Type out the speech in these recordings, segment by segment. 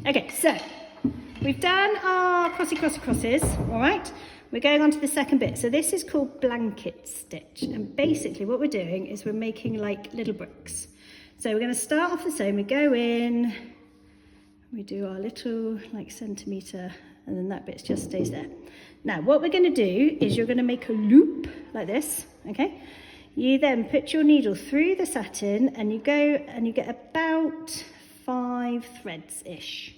Okay, so we've done our crosses, all right? We're going on to the second bit. So this is called blanket stitch. And basically what we're doing is we're making like little bricks. So we're going to start off the same. We go in, we do our little like centimetre, and then that bit just stays there. Now what we're going to do is you're going to make a loop like this, okay? You then put your needle through the satin and you go and you get about 5 threads-ish.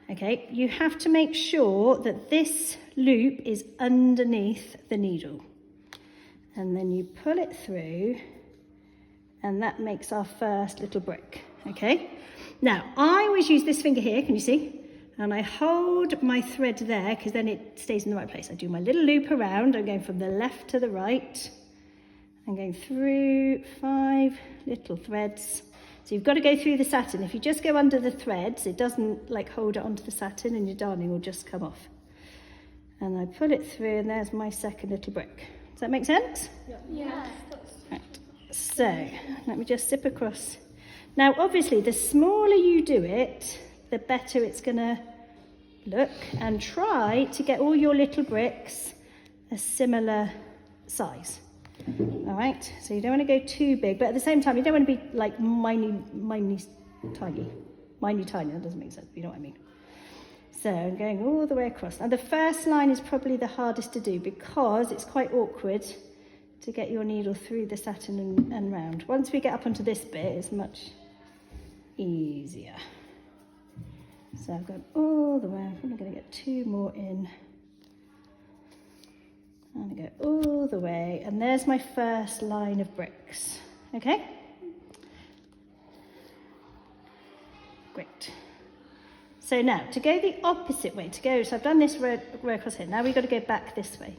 Okay, you have to make sure that this loop is underneath the needle. And then you pull it through and that makes our first little brick, okay? Now, I always use this finger here, can you see? And I hold my thread there because then it stays in the right place. I do my little loop around, I'm going from the left to the right. I'm going through 5 little threads. So you've got to go through the satin. If you just go under the threads, it doesn't like hold it onto the satin and your darning will just come off. And I pull it through and there's my second little brick. Does that make sense? Yeah. Right. So let me just zip across. Now obviously the smaller you do it, the better it's going to look, and try to get all your little bricks a similar size. All right, so you don't want to go too big, but at the same time, you don't want to be like tiny. That doesn't make sense, but you know what I mean. So I'm going all the way across. Now the first line is probably the hardest to do because it's quite awkward to get your needle through the satin and round. Once we get up onto this bit, it's much easier. So I've gone all the way. I'm probably going to get 2 more in. I'm going to go all the way, and there's my first line of bricks, okay? Great. So now, to go the opposite way, so I've done this row across here, now we've got to go back this way.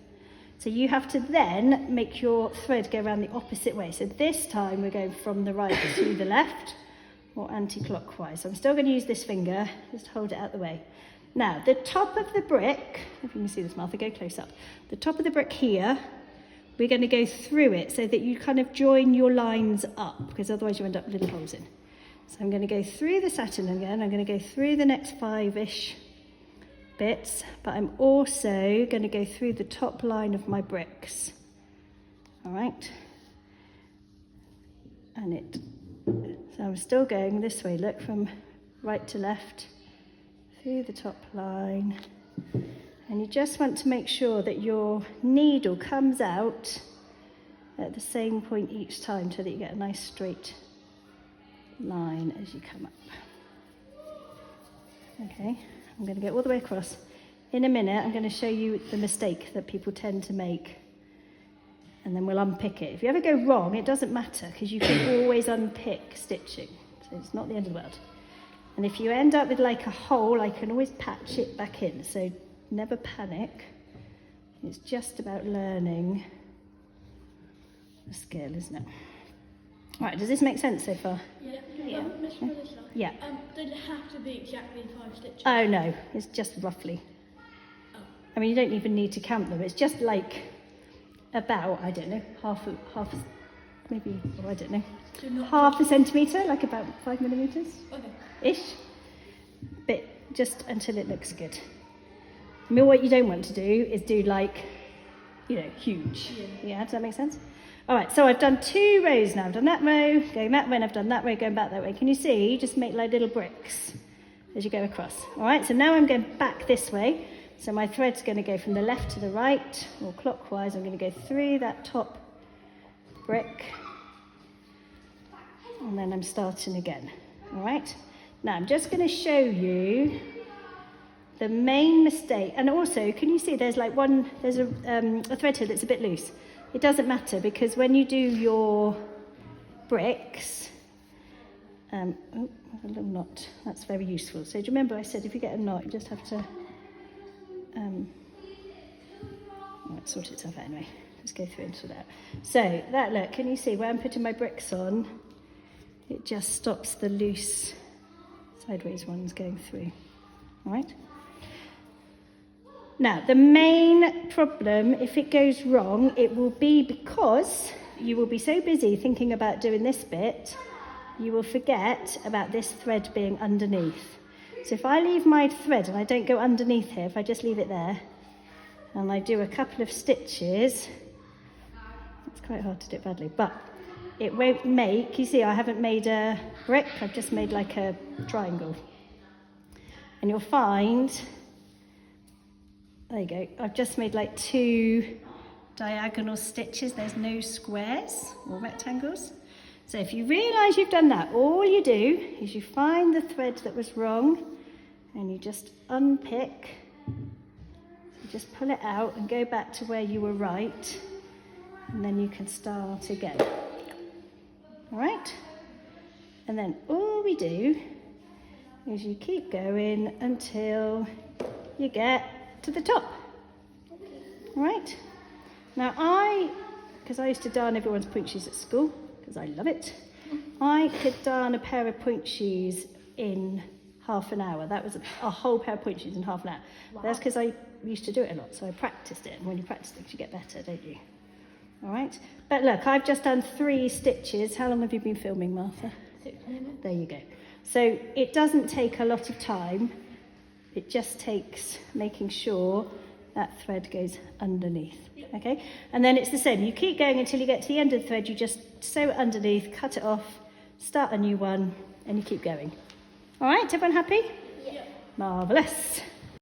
So you have to then make your thread go around the opposite way. So this time we're going from the right to the left, or anti-clockwise. So I'm still going to use this finger, just hold it out the way. Now, the top of the brick, if you can see this, Martha, go close up. The top of the brick here, we're going to go through it so that you kind of join your lines up, because otherwise you end up with little holes in. So I'm going to go through the satin again. I'm going to go through the next 5-ish bits, but I'm also going to go through the top line of my bricks. All right. So I'm still going this way, look, from right to left. Through the top line, and you just want to make sure that your needle comes out at the same point each time so that you get a nice straight line as you come up. Okay, I'm going to go all the way across. In a minute I'm going to show you the mistake that people tend to make, and then we'll unpick it. If you ever go wrong, it doesn't matter because you can always unpick stitching, so it's not the end of the world. And if you end up with like a hole, I can always patch it back in. So never panic. It's just about learning the skill, isn't it? All right, does this make sense so far? Yeah. Yeah. Does it have to be exactly 5 stitches? Oh no, it's just roughly. Oh. I mean, you don't even need to count them. It's just like about, I don't know, half, maybe, oh, I don't know, So half a centimetre, like about 5 millimetres. Okay. Ish, but just until it looks good. I mean, what you don't want to do is do like, huge. Yeah, does that make sense? All right, so I've done 2 rows now. I've done that row, going that way, and I've done that row, going back that way. Can you see? You just make like little bricks as you go across. All right, so now I'm going back this way. So my thread's going to go from the left to the right, or clockwise. I'm going to go through that top brick, and then I'm starting again. All right. Now I'm just going to show you the main mistake, and also can you see there's like there's a thread here that's a bit loose. It doesn't matter because when you do your bricks, oh, a little knot, that's very useful. So do you remember I said if you get a knot you just have to sort itself out anyway. Let's go through and sort it out. So that, look, can you see where I'm putting my bricks on? It just stops the loose sideways ones going through. All right. Now, the main problem, if it goes wrong, it will be because you will be so busy thinking about doing this bit, you will forget about this thread being underneath. So if I leave my thread and I don't go underneath here, if I just leave it there, and I do a couple of stitches, it's quite hard to do it badly, but it won't make, you see I haven't made a brick, I've just made like a triangle. And you'll find, there you go, I've just made like 2 diagonal stitches, there's no squares or rectangles. So if you realise you've done that, all you do is you find the thread that was wrong and you just unpick, so just pull it out and go back to where you were right, and then you can start again. All right? And then all we do is you keep going until you get to the top. All right? Now because I used to darn everyone's point shoes at school, because I love it, I could darn a pair of point shoes in half an hour. That was a whole pair of point shoes in half an hour. Wow. That's because I used to do it a lot, so I practiced it. And when you practice things, you get better, don't you? All right? But look, I've just done 3 stitches. How long have you been filming, Martha? 6 minutes. There you go. So it doesn't take a lot of time. It just takes making sure that thread goes underneath. Okay? And then it's the same. You keep going until you get to the end of the thread. You just sew it underneath, cut it off, start a new one, and you keep going. All right? Everyone happy? Yeah. Marvellous.